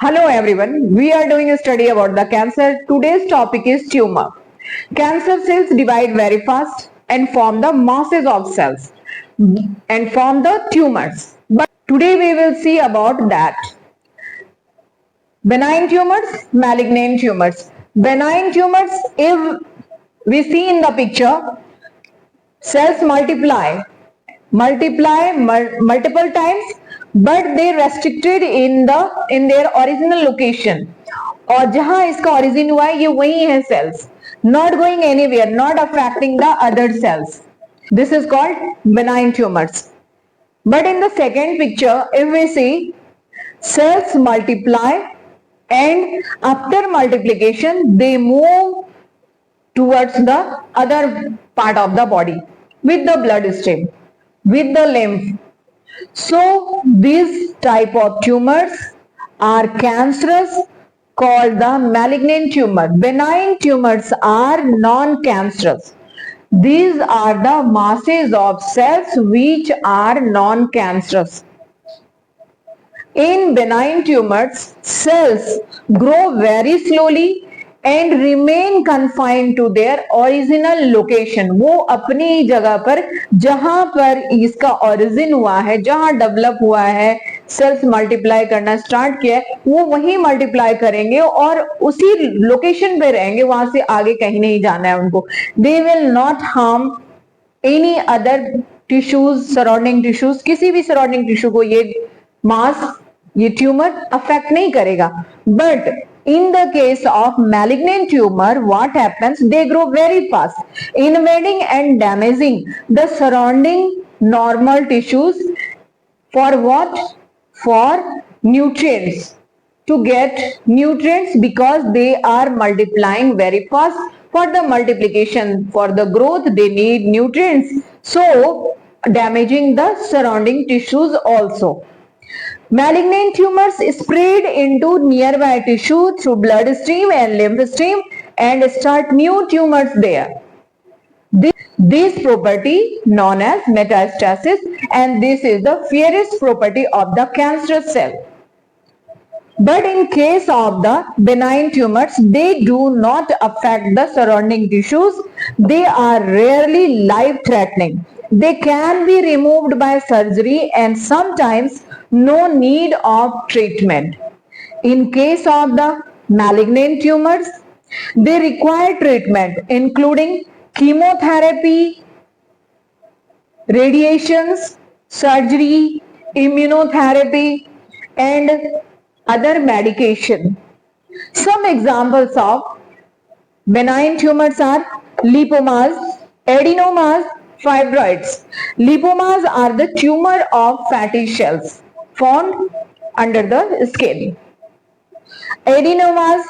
Hello everyone, we are doing a study about the cancer. Today's topic is tumor. Cancer cells divide very fast and form the masses of cells and form the tumors. But today we will see about that. Benign tumors, malignant tumors. Benign tumors, if we see in the picture, cells multiple times, but they restricted in their original location. और जहां इसका origin हुआ है ये वही है cells, not going anywhere, not affecting the other cells. This is called benign tumors. But in the second picture, if we see, cells multiply and after multiplication they move towards the other part of the body with the blood stream, with the lymph. So these type of tumors are cancerous, called the malignant tumor. Benign tumors are non-cancerous. These are the masses of cells which are non-cancerous. In benign tumors, cells grow very slowly and remain confined to their original location. वो अपनी जगह पर जहां पर इसका origin हुआ है, जहां डेवलप हुआ है, सेल्स मल्टीप्लाई करना स्टार्ट किया है, वो वही मल्टीप्लाई करेंगे और उसी लोकेशन पे रहेंगे, वहां से आगे कहीं नहीं जाना है उनको. They will not harm any other tissues, surrounding tissues. किसी भी सराउंडिंग टिश्यू को ये मास, ये ट्यूमर अफेक्ट नहीं करेगा. But in the case of malignant tumor, what happens? They grow very fast, invading and damaging the surrounding normal tissues. For what? For nutrients, to get nutrients, because they are multiplying very fast. For the multiplication, for the growth, they need nutrients, so damaging the surrounding tissues also. Malignant tumors spread into nearby tissue through blood stream and lymph stream and start new tumors there. This property known as metastasis, and this is the fiercest property of the cancerous cell. But in case of the benign tumors, they do not affect the surrounding tissues. They are rarely life-threatening. They can be removed by surgery and sometimes no need of treatment. In case of the malignant tumors, they require treatment including chemotherapy, radiations, surgery, immunotherapy, and other medication. Some examples of benign tumors are lipomas, adenomas, fibroids. Lipomas are the tumor of fatty cells found under the skin. Adenomas,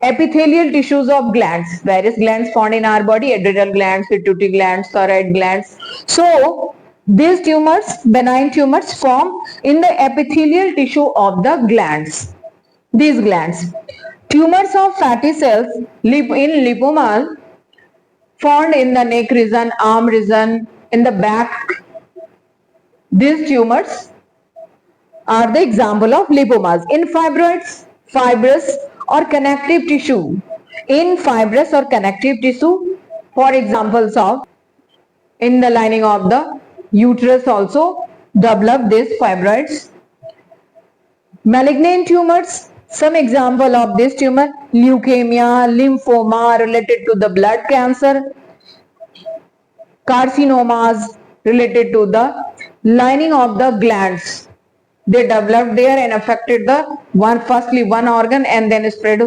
epithelial tissues of glands, various glands found in our body, adrenal glands, pituitary glands, thyroid glands. So these tumors, benign tumors, form in the epithelial tissue of the glands. These glands. Tumors of fatty cells in lipomas found in the neck region, arm region, in the back. These tumors are the example of lipomas. In fibroids, fibrous or connective tissue. In fibrous or connective tissue, for examples of in the lining of the uterus also develop these fibroids. Malignant tumors, some example of this tumor: leukemia, lymphoma related to the blood cancer, carcinomas related to the lining of the glands. They developed there and affected the firstly one organ and then spread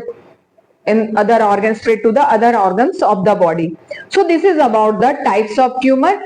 in other organs, spread to the other organs of the body. So this is about the types of tumor.